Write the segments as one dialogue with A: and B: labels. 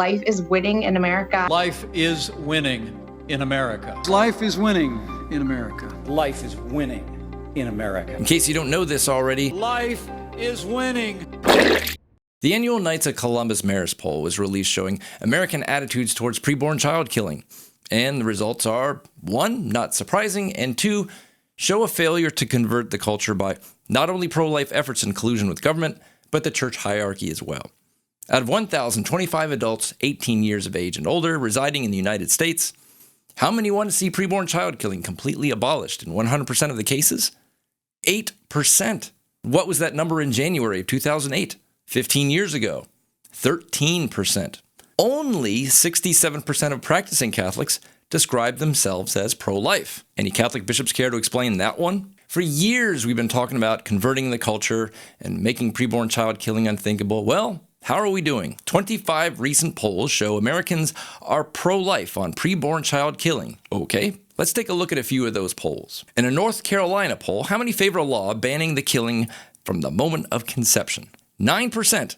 A: life is winning in America.
B: Life is winning in America.
C: Life is winning in America.
D: Life is winning in America.
E: In case you don't know this already,
B: Life is winning.
E: the annual Knights of Columbus Marist poll was released showing American attitudes towards preborn child killing. And the results are, 1, not surprising, and 2, show a failure to convert the culture by not only pro-life efforts in collusion with government, but the church hierarchy as well. Out of 1,025 adults 18 years of age and older residing in the United States, how many want to see preborn child killing completely abolished in 100% of the cases? 8%. What was that number in January of 2008? 15 years ago, 13%. Only 67% of practicing Catholics describe themselves as pro-life. Any Catholic bishops care to explain that one? For years, we've been talking about converting the culture and making preborn child killing unthinkable. Well, how are we doing? 25 recent polls show Americans are pro-life on preborn child killing. Okay, let's take a look at a few of those polls. In a North Carolina poll, how many favor a law banning the killing from the moment of conception? 9%.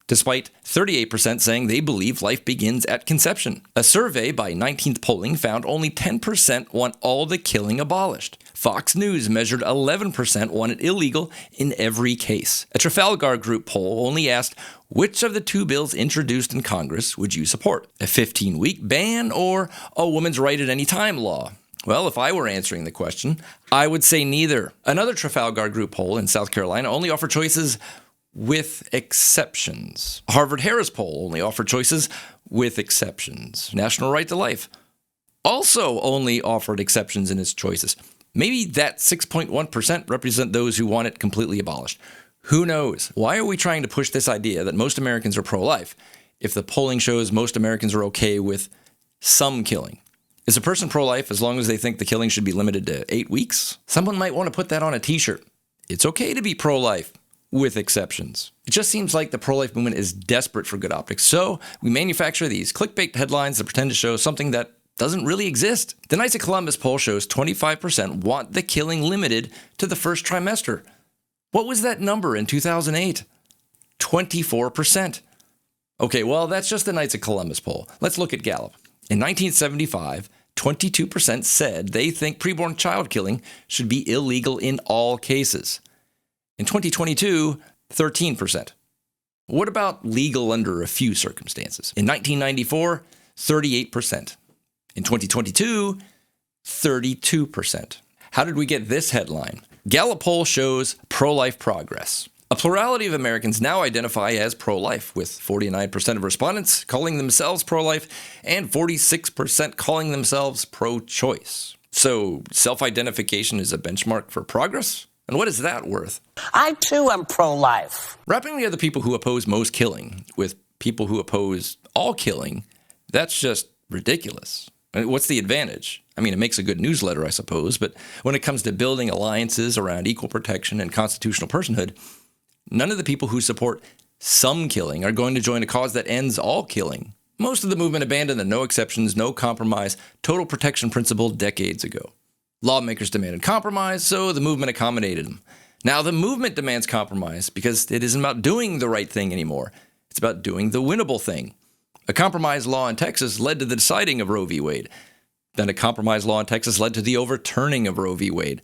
E: Despite 38% saying they believe life begins at conception. A survey by 19th Polling found only 10% want all the killing abolished. Fox News measured 11% want it illegal in every case. A Trafalgar Group poll only asked, which of the 2 bills introduced in Congress would you support? A 15-week ban or a woman's right at any time law? Well, if I were answering the question, I would say neither. Another Trafalgar Group poll in South Carolina only offered choices with exceptions. Harvard-Harris poll only offered choices with exceptions. National Right to Life also only offered exceptions in its choices. Maybe that 6.1% represent those who want it completely abolished. Who knows? Why are we trying to push this idea that most Americans are pro-life if the polling shows most Americans are okay with some killing? Is a person pro-life as long as they think the killing should be limited to 8 weeks? Someone might want to put that on a t-shirt. It's okay to be pro-life, with exceptions. It just seems like the pro-life movement is desperate for good optics, so we manufacture these clickbait headlines that pretend to show something that doesn't really exist. The Knights of Columbus poll shows 25% want the killing limited to the first trimester. What was that number in 2008? 24%. Okay, well, that's just the Knights of Columbus poll. Let's look at Gallup. In 1975, 22% said they think preborn child killing should be illegal in all cases. In 2022, 13%. What about legal under a few circumstances? In 1994, 38%. In 2022, 32%. How did we get this headline? Gallup poll shows pro-life progress. A plurality of Americans now identify as pro-life, with 49% of respondents calling themselves pro-life and 46% calling themselves pro-choice. So self-identification is a benchmark for progress? And what is that worth?
F: I, too, am pro-life.
E: Wrapping together people who oppose most killing with people who oppose all killing, that's just ridiculous. I mean, what's the advantage? I mean, it makes a good newsletter, I suppose, but when it comes to building alliances around equal protection and constitutional personhood, none of the people who support some killing are going to join a cause that ends all killing. Most of the movement abandoned the no exceptions, no compromise, total protection principle decades ago. Lawmakers demanded compromise, so the movement accommodated them. Now the movement demands compromise because it isn't about doing the right thing anymore. It's about doing the winnable thing. A compromise law in Texas led to the deciding of Roe v. Wade. Then a compromise law in Texas led to the overturning of Roe v. Wade.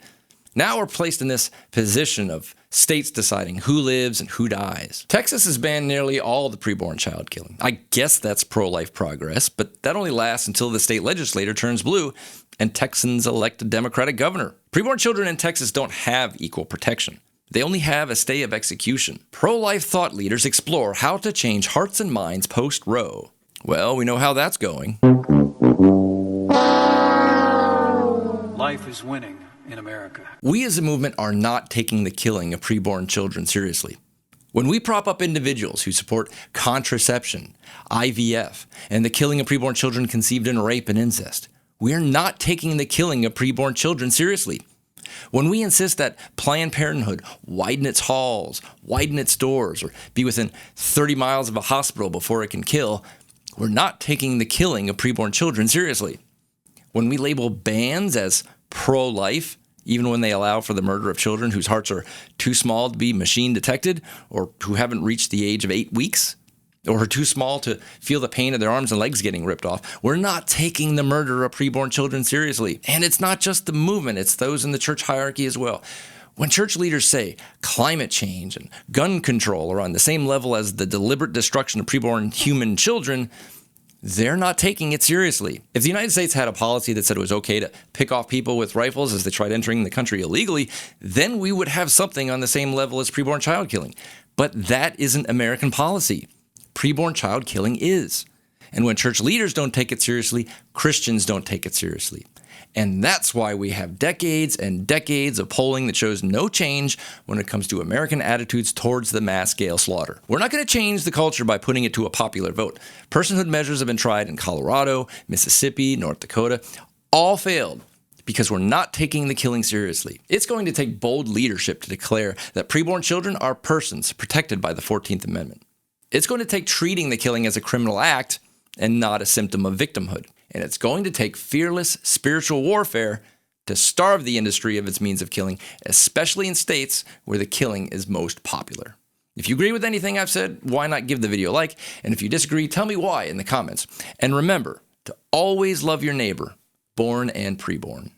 E: Now we're placed in this position of states deciding who lives and who dies. Texas has banned nearly all the preborn child killing. I guess that's pro-life progress, but that only lasts until the state legislature turns blue and Texans elect a Democratic governor. Preborn children in Texas don't have equal protection. They only have a stay of execution. Pro-life thought leaders explore how to change hearts and minds post-Roe. Well, we know how that's going.
B: Life is winning in America.
E: We as a movement are not taking the killing of preborn children seriously. When we prop up individuals who support contraception, IVF, and the killing of preborn children conceived in rape and incest, we are not taking the killing of preborn children seriously. When we insist that Planned Parenthood widen its halls, widen its doors, or be within 30 miles of a hospital before it can kill, we're not taking the killing of preborn children seriously. When we label bans as pro-life, even when they allow for the murder of children whose hearts are too small to be machine detected or who haven't reached the age of 8 weeks, or are too small to feel the pain of their arms and legs getting ripped off. We're not taking the murder of preborn children seriously. And it's not just the movement, it's those in the church hierarchy as well. When church leaders say climate change and gun control are on the same level as the deliberate destruction of preborn human children, they're not taking it seriously. If the United States had a policy that said it was okay to pick off people with rifles as they tried entering the country illegally, then we would have something on the same level as preborn child killing. But that isn't American policy. Preborn child killing is. And when church leaders don't take it seriously, Christians don't take it seriously. And that's why we have decades and decades of polling that shows no change when it comes to American attitudes towards the mass-scale slaughter. We're not going to change the culture by putting it to a popular vote. Personhood measures have been tried in Colorado, Mississippi, North Dakota. All failed because we're not taking the killing seriously. It's going to take bold leadership to declare that preborn children are persons protected by the 14th Amendment. It's going to take treating the killing as a criminal act and not a symptom of victimhood. And it's going to take fearless spiritual warfare to starve the industry of its means of killing, especially in states where the killing is most popular. If you agree with anything I've said, why not give the video a like? And if you disagree, tell me why in the comments. And remember to always love your neighbor, born and preborn.